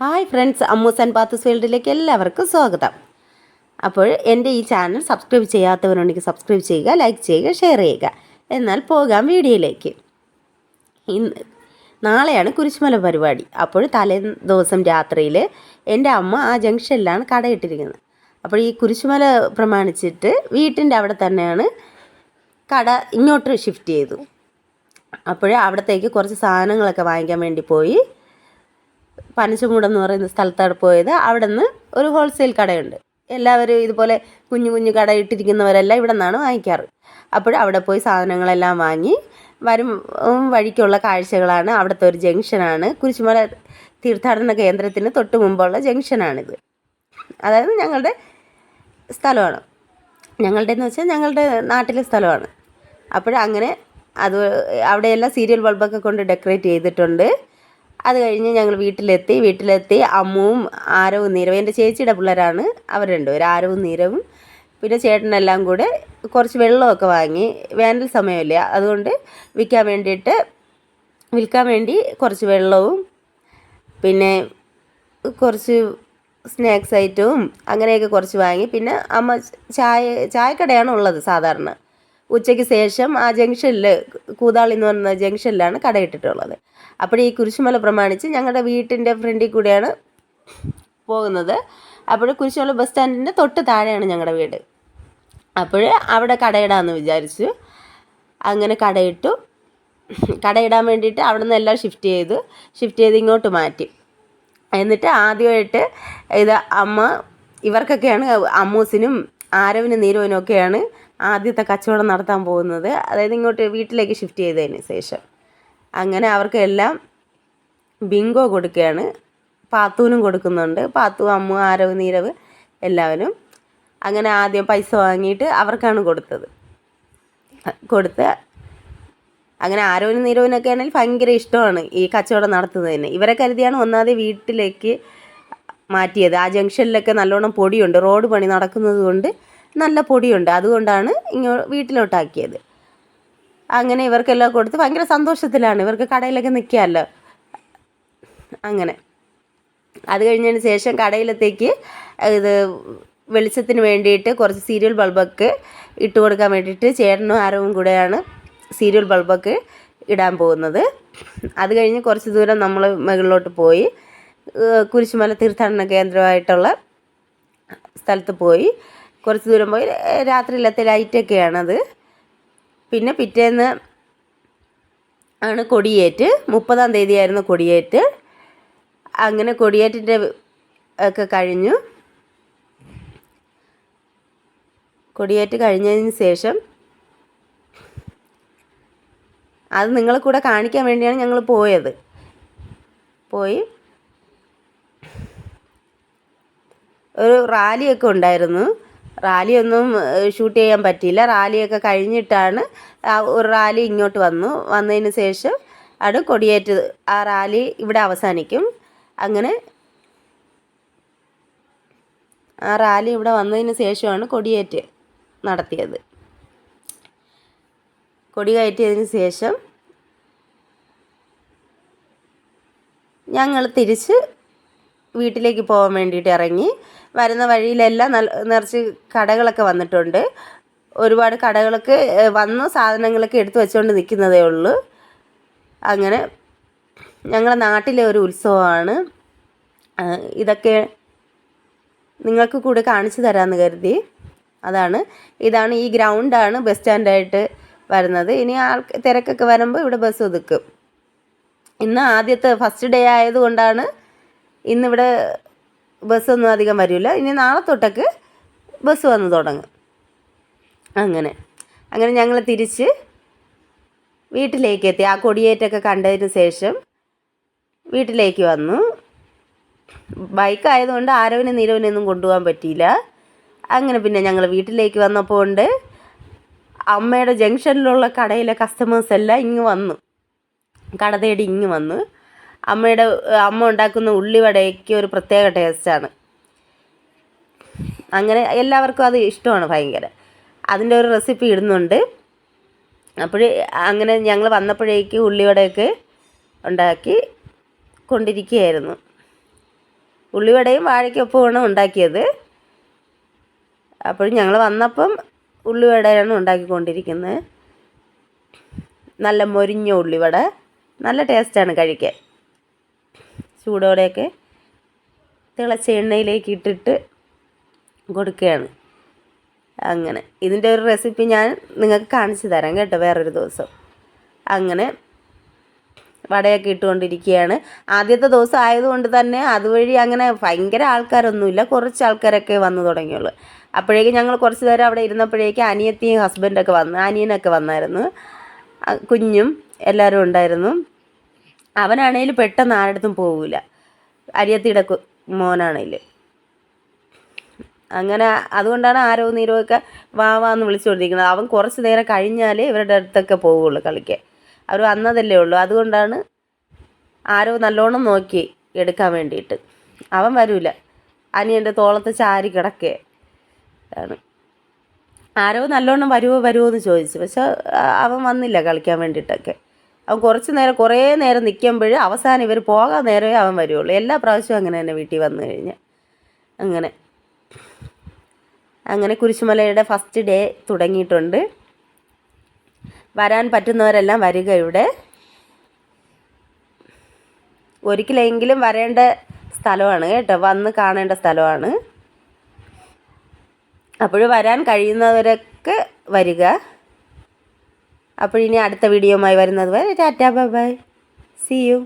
Hi friends, Ammus and Pathus വേൾഡിലേക്ക് എല്ലാവർക്കും സ്വാഗതം. അപ്പോൾ എൻ്റെ ഈ ചാനൽ സബ്സ്ക്രൈബ് ചെയ്യാത്തവരുണ്ടെങ്കിൽ സബ്സ്ക്രൈബ് ചെയ്യുക, ലൈക്ക് ചെയ്യുക, ഷെയർ ചെയ്യുക. എന്നാൽ പോകാം വീഡിയോയിലേക്ക്. നാളെയാണ് കുരിശുമല പരിപാടി. അപ്പോൾ തലേ ദിവസം രാത്രിയിൽ എൻ്റെ അമ്മ ആ ജംഗ്ഷനിലാണ് കടയിട്ടിരിക്കുന്നത്. അപ്പോൾ ഈ കുരിശുമല പ്രമാണിച്ചിട്ട് വീട്ടിൻ്റെ അവിടെ തന്നെയാണ് കട ഇങ്ങോട്ട് ഷിഫ്റ്റ് ചെയ്തു. അപ്പോൾ അവിടത്തേക്ക് കുറച്ച് സാധനങ്ങളൊക്കെ വാങ്ങിക്കാൻ വേണ്ടി പോയി. പനച്ചമൂട് എന്ന് പറയുന്ന സ്ഥലത്താണ് പോയത്. അവിടെ നിന്ന് ഒരു ഹോൾസെയിൽ കടയുണ്ട്. എല്ലാവരും ഇതുപോലെ കുഞ്ഞു കുഞ്ഞു കട ഇട്ടിരിക്കുന്നവരെല്ലാം ഇവിടെ നിന്നാണ് വാങ്ങിക്കാറ്. അപ്പോൾ അവിടെ പോയി സാധനങ്ങളെല്ലാം വാങ്ങി വരും വഴിക്കുള്ള കാഴ്ചകളാണ്. അവിടുത്തെ ഒരു ജംഗ്ഷനാണ്, കുരിശുമല തീർത്ഥാടന കേന്ദ്രത്തിന് തൊട്ട് മുമ്പുള്ള ജംഗ്ഷനാണിത്. അതായത് ഞങ്ങളുടെ സ്ഥലമാണ്. ഞങ്ങളുടെ എന്ന് വെച്ചാൽ ഞങ്ങളുടെ നാട്ടിലെ സ്ഥലമാണ്. അപ്പോഴങ്ങനെ അത് അവിടെയെല്ലാം സീരിയൽ ബൾബൊക്കെ കൊണ്ട് ഡെക്കറേറ്റ് ചെയ്തിട്ടുണ്ട്. അത് കഴിഞ്ഞ് ഞങ്ങൾ വീട്ടിലെത്തി അമ്മുവും ആരവും നീരവും, എൻ്റെ ചേച്ചിയുടെ പിള്ളേരാണ് അവർ രണ്ടുപേരും, ആരവും നീരവും. പിന്നെ ചേട്ടനെല്ലാം കൂടെ കുറച്ച് വെള്ളമൊക്കെ വാങ്ങി. വേനൽ സമയമില്ല, അതുകൊണ്ട് വിൽക്കാൻ വേണ്ടി കുറച്ച് വെള്ളവും പിന്നെ കുറച്ച് സ്നാക്സ് ഐറ്റവും അങ്ങനെയൊക്കെ കുറച്ച് വാങ്ങി. പിന്നെ അമ്മ ചായക്കടയാണ് ഉള്ളത് സാധാരണ. ഉച്ചയ്ക്ക് ശേഷം ആ ജംഗ്ഷനിൽ, കൂതാളി എന്ന് പറയുന്ന ജംഗ്ഷനിലാണ് കടയിട്ടിട്ടുള്ളത്. അപ്പോൾ ഈ കുരിശുമല പ്രമാണിച്ച് ഞങ്ങളുടെ വീട്ടിൻ്റെ ഫ്രണ്ടിൽ കൂടെയാണ് പോകുന്നത്. അപ്പോൾ കുരിശുമല ബസ് സ്റ്റാൻഡിൻ്റെ തൊട്ട് താഴെയാണ് ഞങ്ങളുടെ വീട്. അപ്പോൾ അവിടെ കടയിടാമെന്ന് വിചാരിച്ചു. അങ്ങനെ കടയിടാൻ വേണ്ടിയിട്ട് അവിടെ നിന്ന് എല്ലാം ഷിഫ്റ്റ് ചെയ്ത് ഇങ്ങോട്ട് മാറ്റി. എന്നിട്ട് ആദ്യമായിട്ട് ഇവർക്കൊക്കെയാണ്, അമ്മൂസിനും ആരവിനും നീരവിനും ഒക്കെയാണ് ആദ്യത്തെ കച്ചവടം നടത്താൻ പോകുന്നത്. അതായത് ഇങ്ങോട്ട് വീട്ടിലേക്ക് ഷിഫ്റ്റ് ചെയ്തതിന് ശേഷം അങ്ങനെ അവർക്കെല്ലാം ബിങ്കോ കൊടുക്കുകയാണ്. പാത്തൂനും കൊടുക്കുന്നുണ്ട്. പാത്തു, അമ്മു, ആരവ്, നീരവ് എല്ലാവരും. അങ്ങനെ ആദ്യം പൈസ വാങ്ങിയിട്ട് അവർക്കാണ് കൊടുത്ത് അങ്ങനെ ആരവിനും നീരവിനൊക്കെ ആണെങ്കിൽ ഭയങ്കര ഇഷ്ടമാണ് ഈ കച്ചവടം നടത്തുന്നതിന്. ഇവരെ കരുതിയാണ് ഒന്നാമത് വീട്ടിലേക്ക് മാറ്റിയത്. ആ ജംഗ്ഷനിലൊക്കെ നല്ലോണം പൊടിയുണ്ട്, റോഡ് പണി നടക്കുന്നത് കൊണ്ട് നല്ല പൊടിയുണ്ട്. അതുകൊണ്ടാണ് വീട്ടിലോട്ടാക്കിയത്. അങ്ങനെ ഇവർക്കെല്ലാം കൊടുത്ത് ഭയങ്കര സന്തോഷത്തിലാണ്. ഇവർക്ക് കടയിലൊക്കെ നിൽക്കാമല്ലോ. അങ്ങനെ അത് കഴിഞ്ഞതിന് ശേഷം കടയിലത്തേക്ക് വെളിച്ചത്തിന് വേണ്ടിയിട്ട് കുറച്ച് സീരിയൽ ബൾബൊക്കെ ഇട്ട് കൊടുക്കാൻ വേണ്ടിയിട്ട് ചേട്ടനും ആരവും കൂടെയാണ് സീരിയൽ ബൾബൊക്കെ ഇടാൻ പോകുന്നത്. അത് കഴിഞ്ഞ് കുറച്ച് ദൂരം നമ്മൾ മുകളിലോട്ട് പോയി കുരിശുമല തീർത്ഥാടന കേന്ദ്രമായിട്ടുള്ള സ്ഥലത്ത് പോയി. കുറച്ച് ദൂരം പോയി രാത്രിയിലത്തെ ലൈറ്റൊക്കെയാണത്. പിന്നെ പിറ്റേന്ന് ആണ് കൊടിയേറ്റ്. 30-ാം തീയതിയായിരുന്നു കൊടിയേറ്റ്. അങ്ങനെ കൊടിയേറ്റിൻ്റെ ഒക്കെ കഴിഞ്ഞു. കൊടിയേറ്റ് കഴിഞ്ഞതിന് ശേഷം അത് നിങ്ങളെ കൂടെ കാണിക്കാൻ വേണ്ടിയാണ് ഞങ്ങൾ പോയി ഒരു റാലിയൊക്കെ ഉണ്ടായിരുന്നു. റാലിയൊന്നും ഷൂട്ട് ചെയ്യാൻ പറ്റിയില്ല. റാലിയൊക്കെ കഴിഞ്ഞിട്ടാണ് ഒരു റാലി ഇങ്ങോട്ട് വന്നതിന് ശേഷം ആണ് കൊടിയേറ്റ്. ആ റാലി ഇവിടെ അവസാനിക്കും. അങ്ങനെ ആ റാലി ഇവിടെ വന്നതിന് ശേഷമാണ് കൊടിയേറ്റ് നടത്തിയത്. കൊടി കയറ്റിയതിന് ശേഷം ഞങ്ങൾ തിരിച്ച് വീട്ടിലേക്ക് പോകാൻ വേണ്ടിയിട്ട് ഇറങ്ങി. വരുന്ന വഴിയിലെല്ലാം നിറച്ച് കടകളൊക്കെ വന്നിട്ടുണ്ട്. ഒരുപാട് കടകളൊക്കെ വന്നു, സാധനങ്ങളൊക്കെ എടുത്തു വെച്ചുകൊണ്ട് നിൽക്കുന്നതേ ഉള്ളൂ. അങ്ങനെ ഞങ്ങളുടെ നാട്ടിലെ ഒരു ഉത്സവമാണ്. ഇതൊക്കെ നിങ്ങൾക്ക് കൂടെ കാണിച്ചു തരാമെന്ന് കരുതി. ഇതാണ് ഈ ഗ്രൗണ്ടാണ് ബസ് സ്റ്റാൻഡായിട്ട് വരുന്നത്. ഇനി തിരക്കൊക്കെ വരുമ്പോൾ ഇവിടെ ബസ് ഒതുക്കും. ഇന്ന് ആദ്യത്തെ ഫസ്റ്റ് ഡേ ആയതുകൊണ്ടാണ് ഇന്നിവിടെ ബസ്സൊന്നും അധികം വരില്ല. ഇനി നാളെ തൊട്ടൊക്കെ ബസ് വന്ന് തുടങ്ങും. അങ്ങനെ ഞങ്ങൾ തിരിച്ച് വീട്ടിലേക്ക് എത്തി. ആ കൊടിയേറ്റൊക്കെ കണ്ടതിന് ശേഷം വീട്ടിലേക്ക് വന്നു. ബൈക്കായതുകൊണ്ട് ആരവിനും നീരവിനൊന്നും കൊണ്ടുപോകാൻ പറ്റിയില്ല. അങ്ങനെ പിന്നെ ഞങ്ങൾ വീട്ടിലേക്ക് വന്നപ്പോൾ അമ്മയുടെ ജംഗ്ഷനിലുള്ള കടയിലെ കസ്റ്റമേഴ്സ് എല്ലാം കട തേടി വന്നു. അമ്മ ഉണ്ടാക്കുന്ന ഉള്ളിവടയ്ക്ക് ഒരു പ്രത്യേക ടേസ്റ്റാണ്. അങ്ങനെ എല്ലാവർക്കും അത് ഇഷ്ടമാണ് ഭയങ്കര. അതിൻ്റെ ഒരു റെസിപ്പി ഇടുന്നുണ്ട്. അപ്പോൾ അങ്ങനെ ഞങ്ങൾ വന്നപ്പോഴേക്ക് ഉള്ളിവടയൊക്കെ ഉണ്ടാക്കി കൊണ്ടിരിക്കുകയായിരുന്നു. ഉള്ളിവടയും വാഴയ്ക്കൊപ്പമാണ് ഉണ്ടാക്കിയത്. അപ്പോൾ ഞങ്ങൾ വന്നപ്പം ഉള്ളിവടയാണ് ഉണ്ടാക്കിക്കൊണ്ടിരിക്കുന്നത്. നല്ല മൊരിഞ്ഞ ഉള്ളിവട, നല്ല ടേസ്റ്റാണ് കഴിക്കാൻ. ചൂടോടെയൊക്കെ തിളച്ച എണ്ണയിലേക്ക് ഇട്ടിട്ട് കൊടുക്കുകയാണ്. അങ്ങനെ ഇതിൻ്റെ ഒരു റെസിപ്പി ഞാൻ നിങ്ങൾക്ക് കാണിച്ചു തരാം കേട്ടോ വേറൊരു ദിവസം. അങ്ങനെ വടയൊക്കെ ഇട്ടുകൊണ്ടിരിക്കുകയാണ്. ആദ്യത്തെ ദിവസം ആയതുകൊണ്ട് തന്നെ അതുവഴി അങ്ങനെ ഭയങ്കര ആൾക്കാരൊന്നുമില്ല, കുറച്ച് ആൾക്കാരൊക്കെ വന്നു തുടങ്ങിയുള്ളൂ. അപ്പോഴേക്കും ഞങ്ങൾ കുറച്ച് നേരം അവിടെ ഇരുന്നപ്പോഴേക്കും അനിയത്തിയും ഹസ്ബൻഡൊക്കെ അനിയനൊക്കെ വന്നായിരുന്നു, കുഞ്ഞും എല്ലാവരും ഉണ്ടായിരുന്നു. അവനാണേൽ പെട്ടെന്ന് ആരുടെ പോവില്ല, അനിയത്തിയുടെ മോനാണേൽ. അങ്ങനെ അതുകൊണ്ടാണ് ആരോ നീരൊക്കെ വാന്ന് വിളിച്ചുകൊണ്ടിരിക്കുന്നത്. അവൻ കുറച്ച് നേരം കഴിഞ്ഞാലേ ഇവരുടെ അടുത്തൊക്കെ പോവുള്ളൂ കളിക്കാൻ. അവർ വന്നതല്ലേ ഉള്ളൂ, അതുകൊണ്ടാണ് ആരോ നല്ലോണം നോക്കി എടുക്കാൻ വേണ്ടിയിട്ട്. അവൻ വരില്ല, അനിയൻ്റെ തോളത്ത് ചാരി കിടക്കേ ആണ്. ആരോ നല്ലോണം വരുമോ എന്ന് ചോദിച്ചു, പക്ഷെ അവൻ വന്നില്ല കളിക്കാൻ വേണ്ടിയിട്ടൊക്കെ. അവൻ കുറേ നേരം നിൽക്കുമ്പോൾ അവസാനം ഇവർ പോകാൻ നേരമേ അവൻ വരുള്ളൂ. എല്ലാ പ്രാവശ്യവും അങ്ങനെ തന്നെ വീട്ടിൽ വന്നു കഴിഞ്ഞാൽ. അങ്ങനെ കുരിശുമലയുടെ ഫസ്റ്റ് ഡേ തുടങ്ങിയിട്ടുണ്ട്. വരാൻ പറ്റുന്നവരെല്ലാം വരിക. ഇവിടെ ഒരിക്കലെങ്കിലും വരേണ്ട സ്ഥലമാണ് കേട്ടോ, വന്ന് കാണേണ്ട സ്ഥലമാണ്. അപ്പോൾ വരാൻ കഴിയുന്നവരൊക്കെ വരിക. അപ്പോൾ ഇനി അടുത്ത വീഡിയോയുമായി വരുന്നത് വരെ tata bye bye, see U.